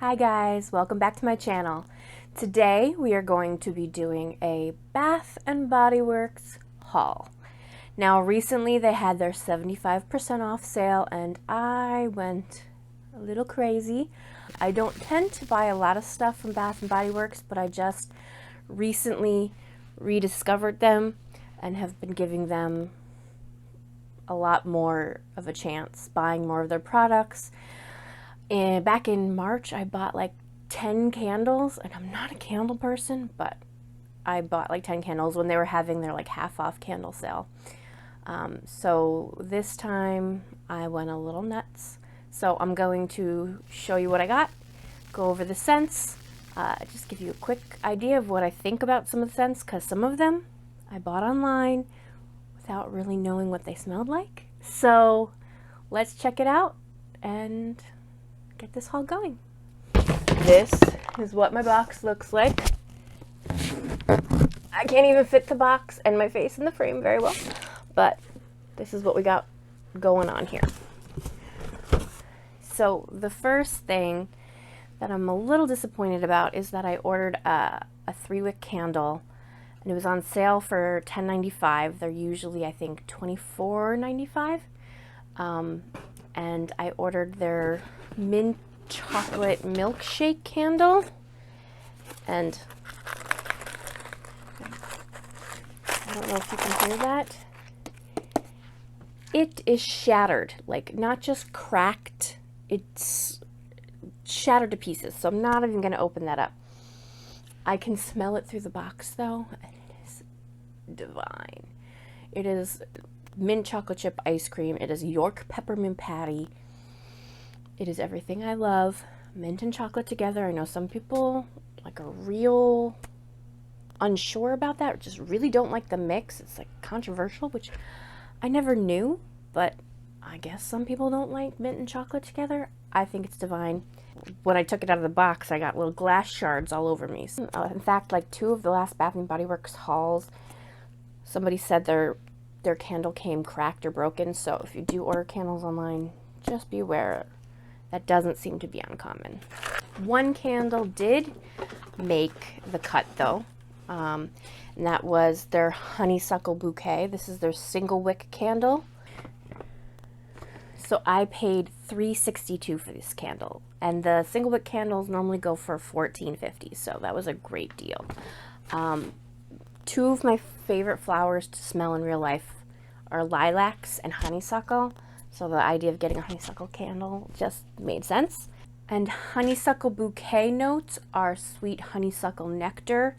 Hi guys, welcome back to my channel. Today we are going to be doing a Bath and Body Works haul. Now recently they had their 75% off sale and I went a little crazy. I don't tend to buy a lot of stuff from Bath and Body Works, but I just recently rediscovered them and have been giving them a lot more of a chance, buying more of their products. And back in March, I bought like 10 candles, and I'm not a candle person, but I bought like 10 candles when they were having their like half off candle sale. So this time I went a little nuts. So I'm going to show you what I got, go over the scents, just give you a quick idea of what I think about some of the scents, because some of them I bought online without really knowing what they smelled like. So let's check it out and get this haul going. This is what my box looks like. I can't even fit the box and my face in the frame very well, but this is what we got going on here. So the first thing that I'm a little disappointed about is that I ordered a 3-wick candle, and it was on sale for $10.95. They're usually, I think, $24.95. And I ordered their mint chocolate milkshake candle, and I don't know if you can hear that. It is shattered, like not just cracked, it's shattered to pieces, so I'm not even going to open that up. I can smell it through the box though, and it is divine. It is mint chocolate chip ice cream. It is York peppermint patty. It is everything I love. Mint and chocolate together. I know some people like are real unsure about that, or just really don't like the mix. It's like controversial, which I never knew, but I guess some people don't like mint and chocolate together. I think it's divine. When I took it out of the box, I got little glass shards all over me. In fact, like 2 of the last Bath and Body Works hauls, somebody said their candle came cracked or broken. So if you do order candles online, just be aware. That doesn't seem to be uncommon. One candle did make the cut though, and that was their honeysuckle bouquet. This is their single wick candle. So I paid $3.62 for this candle, and the single wick candles normally go for $14.50, so that was a great deal. 2 of my favorite flowers to smell in real life are lilacs and honeysuckle, so the idea of getting a honeysuckle candle just made sense. And honeysuckle bouquet notes are sweet honeysuckle nectar,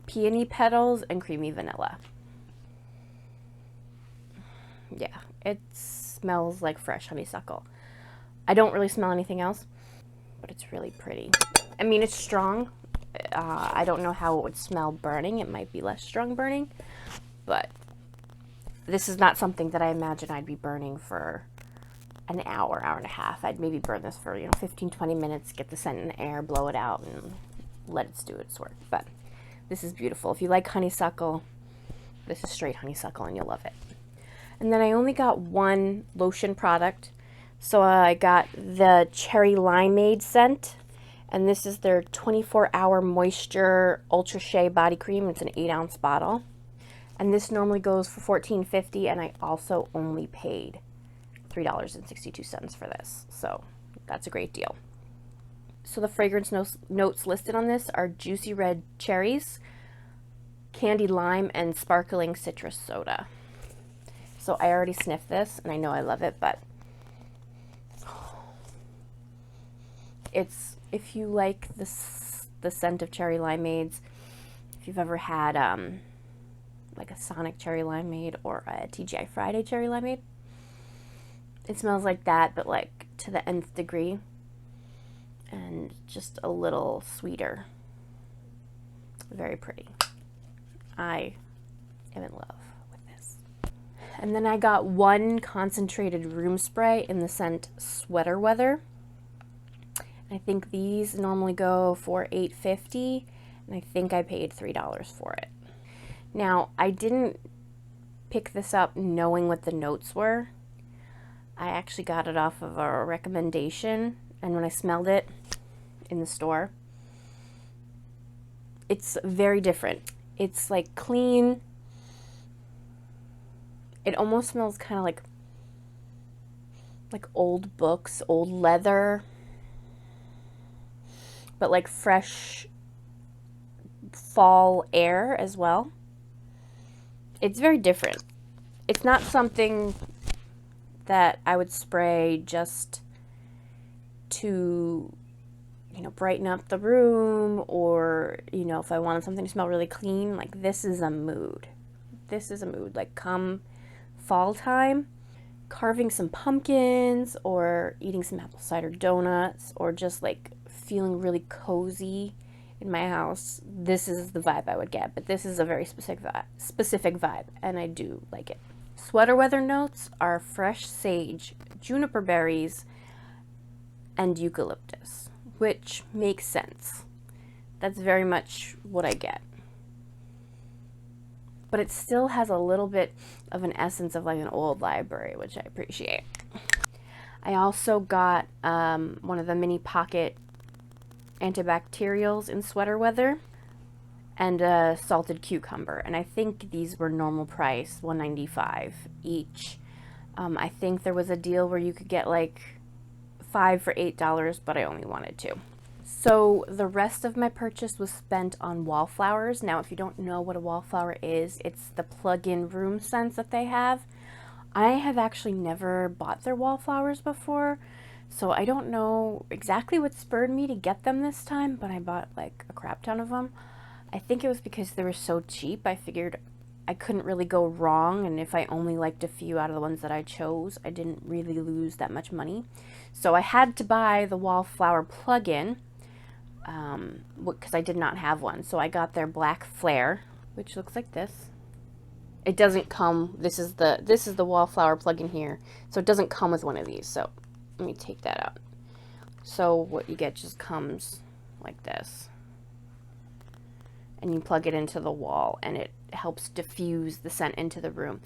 peony petals, and creamy vanilla. Yeah, it smells like fresh honeysuckle. I don't really smell anything else, but it's really pretty. I mean, it's strong. I don't know how it would smell burning. It might be less strong burning, but this is not something that I imagine I'd be burning for an hour, hour and a half. I'd maybe burn this for, 15, 20 minutes, get the scent in the air, blow it out, and let it do its work. But this is beautiful. If you like honeysuckle, this is straight honeysuckle and you'll love it. And then I only got 1 lotion product. So I got the Cherry Limeade scent, and this is their 24-hour moisture Ultra Shea body cream. It's an 8-ounce bottle. And this normally goes for $14.50, and I also only paid $3.62 for this. So that's a great deal. So the fragrance notes listed on this are juicy red cherries, candied lime, and sparkling citrus soda. So I already sniffed this, and I know I love it, but it's, if you like the scent of cherry limeades, if you've ever had like a Sonic cherry limeade or a TGI Friday cherry limeade, it smells like that, but like to the nth degree, and just a little sweeter. Very pretty. I am in love with this. And then I got 1 concentrated room spray in the scent Sweater Weather. I think these normally go for $8.50, and I think I paid $3 for it. Now, I didn't pick this up knowing what the notes were. I actually got it off of a recommendation, and when I smelled it in the store, it's very different. It's like clean. It almost smells kind of like old books, old leather, but like fresh fall air as well. It's very different. It's not something that I would spray just to, you know, brighten up the room, or, you know, if I wanted something to smell really clean. Like, this is a mood. This is a mood. Like, come fall time, carving some pumpkins or eating some apple cider donuts, or just like feeling really cozy in my house, this is the vibe I would get. But this is a very specific vibe, and I do like it. Sweater weather notes are fresh sage, juniper berries, and eucalyptus, which makes sense. That's very much what I get. But it still has a little bit of an essence of like an old library, which I appreciate. I also got one of the mini pocket antibacterials in sweater weather, and a salted cucumber, and I think these were normal price, $1.95 each. I think there was a deal where you could get like 5 for $8, but I only wanted 2. So the rest of my purchase was spent on Wallflowers. Now, if you don't know what a Wallflower is, it's the plug-in room scents that they have. I have actually never bought their Wallflowers before, so I don't know exactly what spurred me to get them this time, but I bought like a crap ton of them. I think it was because they were so cheap. I figured I couldn't really go wrong, and if I only liked a few out of the ones that I chose, I didn't really lose that much money. So I had to buy the Wallflower plug-in, because I did not have one. So I got their Black Flare, which looks like this. It doesn't come, this is the Wallflower plug-in here, so it doesn't come with one of these. So let me take that out. So what you get just comes like this, and you plug it into the wall, and it helps diffuse the scent into the room.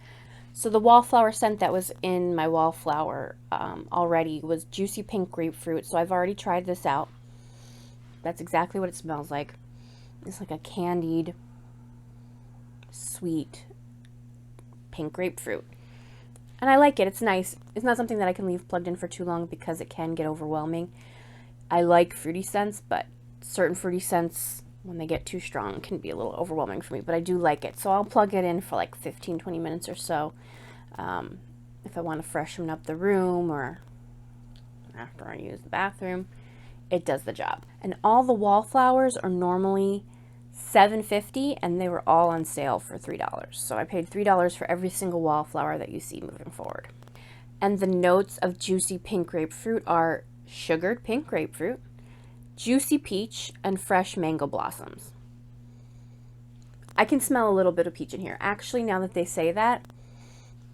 So the Wallflower scent that was in my Wallflower already was Juicy Pink Grapefruit, so I've already tried this out. That's exactly what it smells like. It's like a candied, sweet pink grapefruit. And I like it. It's nice. It's not something that I can leave plugged in for too long because it can get overwhelming. I like fruity scents, but certain fruity scents, when they get too strong, can be a little overwhelming for me, but I do like it. So I'll plug it in for like 15-20 minutes or so if I want to freshen up the room, or after I use the bathroom. It does the job. And all the Wallflowers are normally $7.50, and they were all on sale for $3. So I paid $3 for every single Wallflower that you see moving forward. And the notes of Juicy Pink Grapefruit are sugared pink grapefruit, juicy peach, and fresh mango blossoms. I can smell a little bit of peach in here. Actually, now that they say that,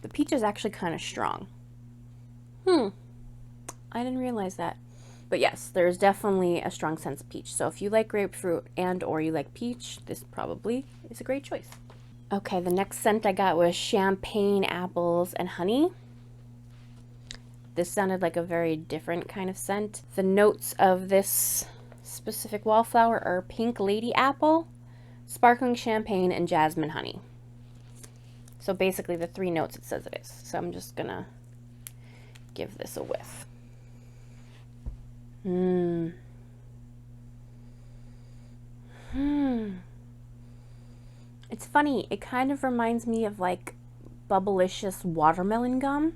the peach is actually kind of strong. I didn't realize that. But yes, there's definitely a strong sense of peach. So if you like grapefruit and or you like peach, this probably is a great choice. Okay, the next scent I got was champagne, apples, and honey. This sounded like a very different kind of scent. The notes of this specific Wallflower are pink lady apple, sparkling champagne, and jasmine honey. So basically the 3 notes it says it is. So I'm just gonna give this a whiff. It's funny, it kind of reminds me of like Bubblicious watermelon gum,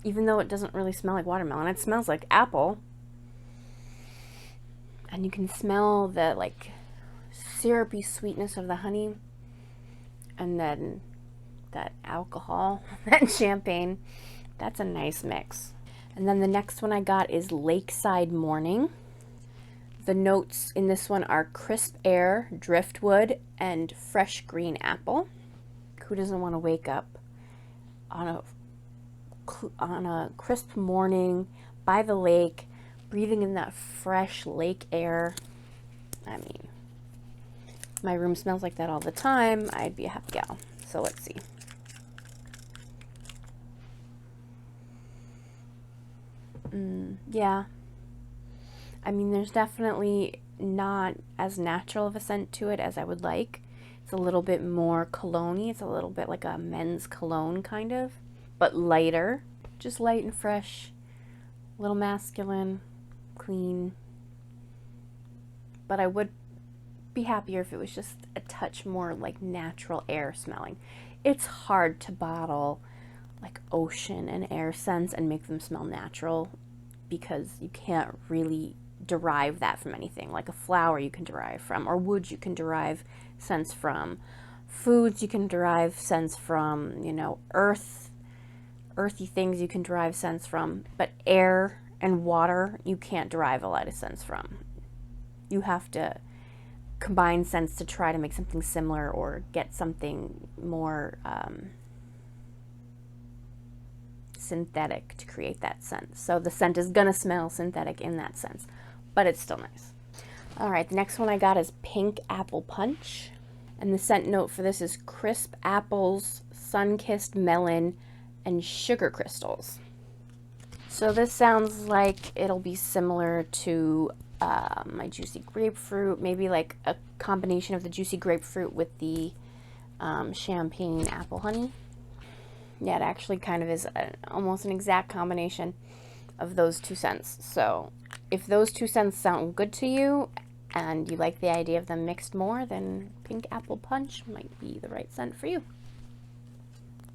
even though it doesn't really smell like watermelon. It smells like apple, and you can smell the like syrupy sweetness of the honey, and then that alcohol, that champagne. That's a nice mix. And then the next one I got is Lakeside Morning. The notes in this one are crisp air, driftwood, and fresh green apple. Who doesn't want to wake up on a crisp morning by the lake, breathing in that fresh lake air? I mean, my room smells like that all the time. I'd be a happy gal. So let's see. Yeah, I mean, there's definitely not as natural of a scent to it as I would like. It's a little bit more cologne-y. It's a little bit like a men's cologne kind of, but lighter, just light and fresh, a little masculine, clean. But I would be happier if it was just a touch more like natural air smelling. It's hard to bottle like ocean and air scents and make them smell natural because you can't really derive that from anything. Like a flower you can derive from, or wood you can derive scents from, foods you can derive scents from, you know, earthy things you can derive scents from, but air and water you can't derive a lot of scents from. You have to combine scents to try to make something similar or get something more synthetic to create that scent. So the scent is gonna smell synthetic in that sense, but it's still nice. All right, the next one I got is Pink Apple Punch. And the scent note for this is crisp apples, sun-kissed melon, and sugar crystals. So this sounds like it'll be similar to my juicy grapefruit, maybe like a combination of the juicy grapefruit with the champagne apple honey. Yeah, it actually kind of is almost an exact combination of those two scents. So if those two scents sound good to you and you like the idea of them mixed more, then Pink Apple Punch might be the right scent for you.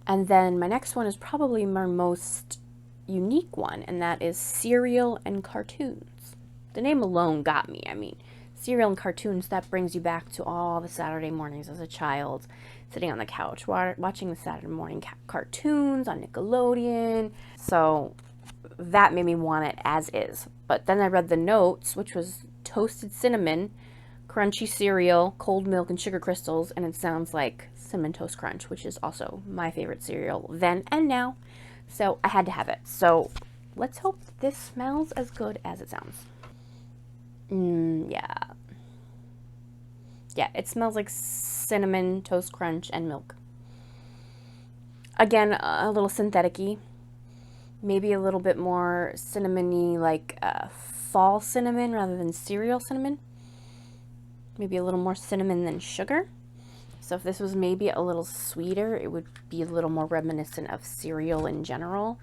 And then my next one is probably my most unique one, and that is Cereal and Cartoons. The name alone got me. I mean, cereal and cartoons, that brings you back to all the Saturday mornings as a child, sitting on the couch watching the Saturday morning cartoons on Nickelodeon. So that made me want it as is. But then I read the notes, which was toasted cinnamon, crunchy cereal, cold milk, and sugar crystals, and it sounds like Cinnamon Toast Crunch, which is also my favorite cereal then and now. So I had to have it. So let's hope this smells as good as it sounds. Yeah. Yeah, it smells like Cinnamon Toast Crunch and milk. Again, a little synthetic-y. Maybe a little bit more cinnamony, like fall cinnamon rather than cereal cinnamon. Maybe a little more cinnamon than sugar. So if this was maybe a little sweeter, it would be a little more reminiscent of cereal in general.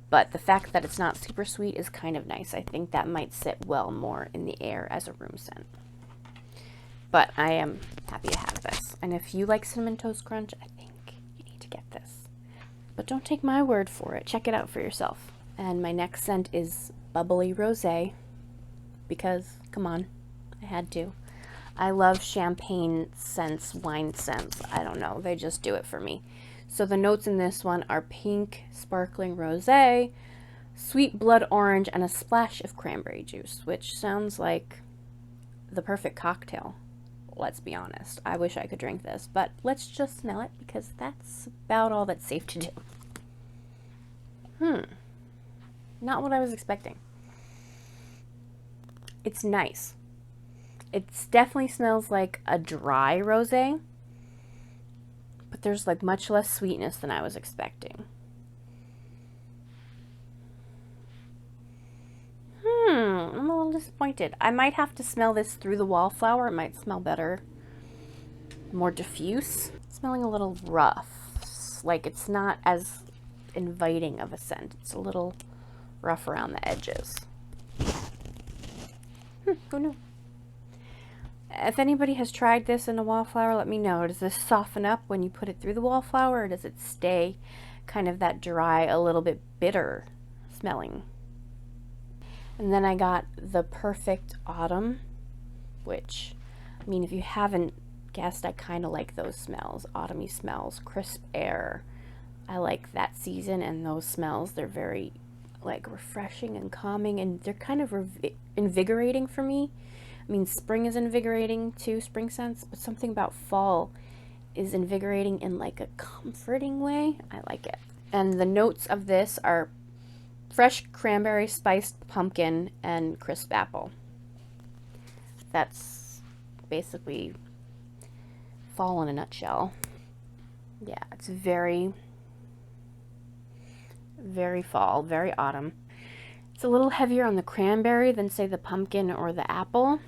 But the fact that it's not super sweet is kind of nice. I think that might sit well more in the air as a room scent. But I am happy to have this. And if you like Cinnamon Toast Crunch, I think you need to get this. But don't take my word for it. Check it out for yourself. And my next scent is Bubbly Rosé. Because, come on, I had to. I love champagne scents, wine scents. I don't know. They just do it for me. So the notes in this one are pink, sparkling rosé, sweet blood orange, and a splash of cranberry juice, which sounds like the perfect cocktail. Let's be honest. I wish I could drink this, but let's just smell it because that's about all that's safe to do. Not what I was expecting. It's nice. It definitely smells like a dry rosé, but there's like much less sweetness than I was expecting. I'm a little disappointed. I might have to smell this through the Wallflower. It might smell better, more diffuse. It's smelling a little rough. Like it's not as inviting of a scent. It's a little rough around the edges. Who knew? If anybody has tried this in a Wallflower, let me know. Does this soften up when you put it through the Wallflower, or does it stay kind of that dry, a little bit bitter smelling? And then I got the Perfect Autumn, which, I mean, if you haven't guessed, I kind of like those smells. Autumny smells, crisp air. I like that season and those smells. They're very, like, refreshing and calming, and they're kind of invigorating for me. I mean, spring is invigorating too, spring scents, but something about fall is invigorating in like a comforting way. I like it. And the notes of this are fresh cranberry, spiced pumpkin, and crisp apple. That's basically fall in a nutshell. Yeah, it's very, very fall, very autumn. It's a little heavier on the cranberry than, say, the pumpkin or the apple.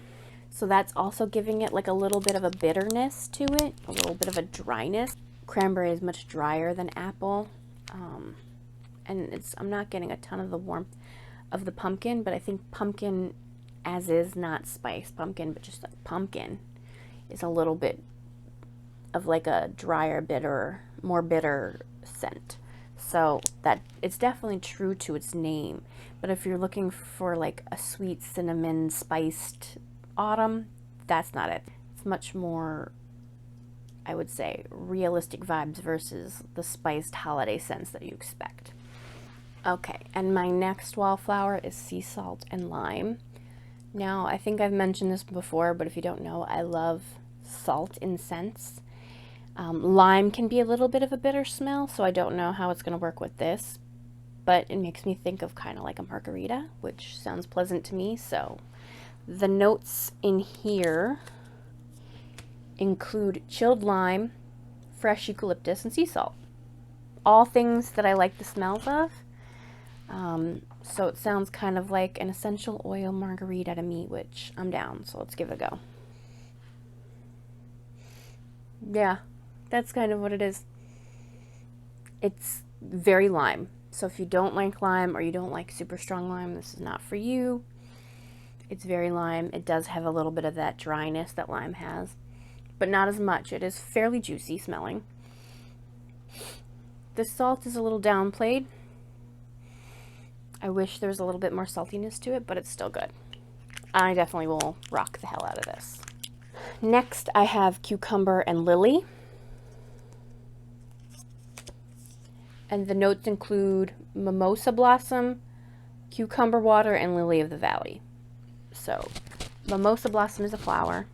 So that's also giving it like a little bit of a bitterness to it, a little bit of a dryness. Cranberry is much drier than apple. And I'm not getting a ton of the warmth of the pumpkin, but I think pumpkin as is, not spiced pumpkin, but just like pumpkin, is a little bit of like a drier, bitter, more bitter scent. So that it's definitely true to its name. But if you're looking for like a sweet cinnamon spiced autumn, that's not it. It's much more, I would say, realistic vibes versus the spiced holiday scents that you expect. Okay, and my next Wallflower is sea salt and lime. Now, I think I've mentioned this before, but if you don't know, I love salt in scents. Lime can be a little bit of a bitter smell, so I don't know how it's going to work with this, but it makes me think of kind of like a margarita, which sounds pleasant to me. So the notes in here include chilled lime, fresh eucalyptus, and sea salt. All things that I like the smells of. So it sounds kind of like an essential oil margarita to me, which I'm down, so let's give it a go. Yeah, that's kind of what it is. It's very lime. So if you don't like lime or you don't like super strong lime, this is not for you. It's very lime. It does have a little bit of that dryness that lime has, but not as much. It is fairly juicy smelling. The salt is a little downplayed. I wish there was a little bit more saltiness to it, but it's still good. I definitely will rock the hell out of this. Next, I have cucumber and lily. And the notes include mimosa blossom, cucumber water, and lily of the valley. So, mimosa blossom is a flower.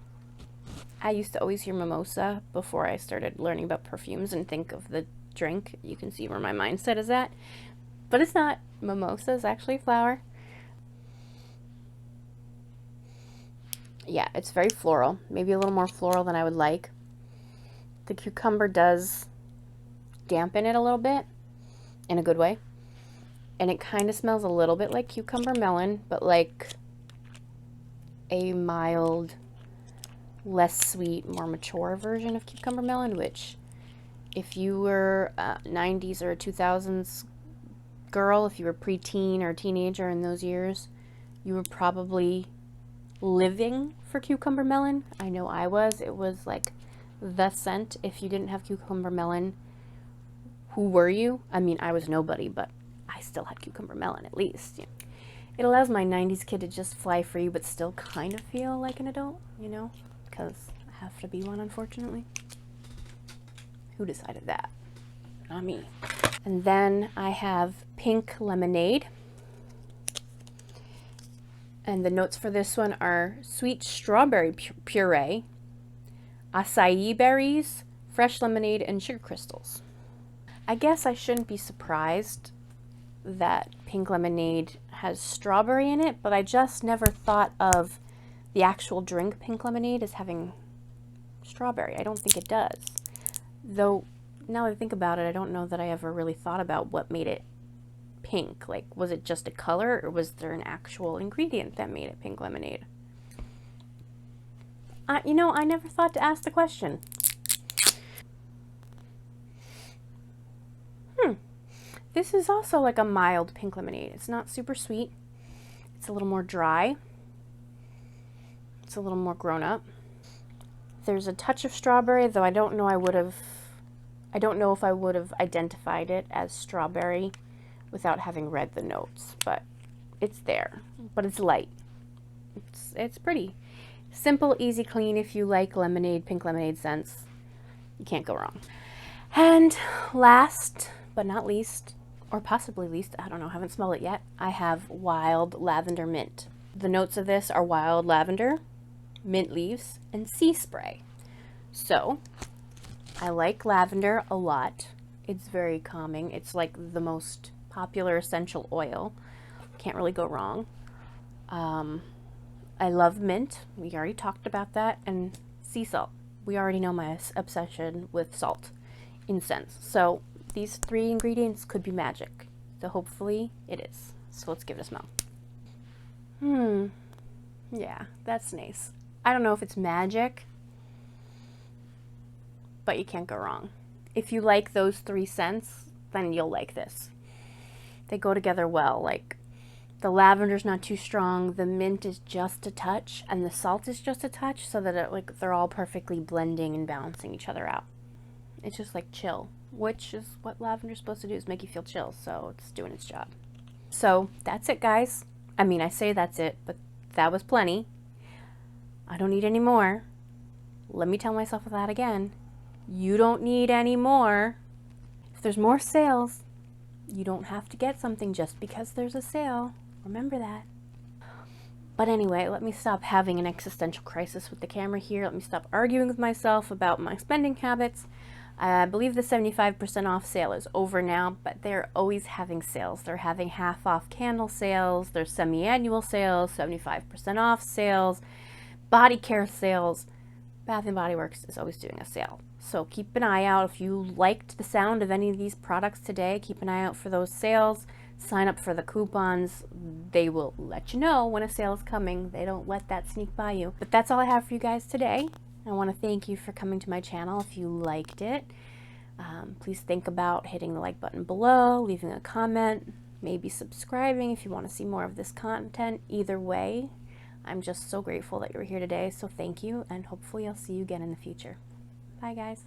I used to always hear mimosa before I started learning about perfumes and think of the drink. You can see where my mindset is at. But it's not. Mimosa is actually a flower. Yeah, it's very floral. Maybe a little more floral than I would like. The cucumber does dampen it a little bit in a good way. And it kind of smells a little bit like cucumber melon, but like a mild, less sweet, more mature version of cucumber melon, which if you were a 90s or 2000s girl, if you were preteen or teenager in those years, you were probably living for cucumber melon. I know I was. It was like the scent. If you didn't have cucumber melon, who were you? I mean, I was nobody, but I still had cucumber melon at least. You know. It allows my 90s kid to just fly free but still kind of feel like an adult, you know, because I have to be one, unfortunately. Who decided that? Not me. And then I have pink lemonade. And the notes for this one are sweet strawberry puree, acai berries, fresh lemonade, and sugar crystals. I guess I shouldn't be surprised that pink lemonade has strawberry in it, but I just never thought of the actual drink pink lemonade as having strawberry. I don't think it does. Though, now that I think about it, I don't know that I ever really thought about what made it pink. Like, was it just a color, or was there an actual ingredient that made it pink lemonade? You know, I never thought to ask the question. This is also like a mild pink lemonade. It's not super sweet. It's a little more dry. It's a little more grown up. There's a touch of strawberry, though I don't know if I would have identified it as strawberry without having read the notes, but it's there. But it's light. It's pretty. Simple, easy, clean. If you like lemonade, pink lemonade scents, you can't go wrong. And last but not least, or possibly least, I don't know, haven't smelled it yet, I have wild lavender mint. The notes of this are wild lavender, mint leaves, and sea spray. So, I like lavender a lot. It's very calming. It's like the most popular essential oil. Can't really go wrong. I love mint. We already talked about that. And sea salt. We already know my obsession with salt in scents. So these three ingredients could be magic. So hopefully it is. So let's give it a smell. Yeah, that's nice. I don't know if it's magic, but you can't go wrong. If you like those 3 scents, then you'll like this. They go together well. Like, the lavender's not too strong, the mint is just a touch, and the salt is just a touch, so that they're all perfectly blending and balancing each other out. It's just like chill, which is what lavender's supposed to do, is make you feel chill, so it's doing its job. So that's it, guys. I mean, I say that's it, but that was plenty. I don't need any more. Let me tell myself that again. You don't need any more. If there's more sales, you don't have to get something just because there's a sale. Remember that. But anyway, let me stop having an existential crisis with the camera here. Let me stop arguing with myself about my spending habits. I believe the 75% off sale is over now, but they're always having sales. They're having half off candle sales, there's semi-annual sales, 75% off sales, body care sales. Bath & Body Works is always doing a sale. So keep an eye out. If you liked the sound of any of these products today, keep an eye out for those sales. Sign up for the coupons. They will let you know when a sale is coming. They don't let that sneak by you. But that's all I have for you guys today. I want to thank you for coming to my channel. If you liked it, please think about hitting the like button below, leaving a comment, maybe subscribing if you want to see more of this content. Either way, I'm just so grateful that you were here today, so thank you, and hopefully I'll see you again in the future. Bye, guys.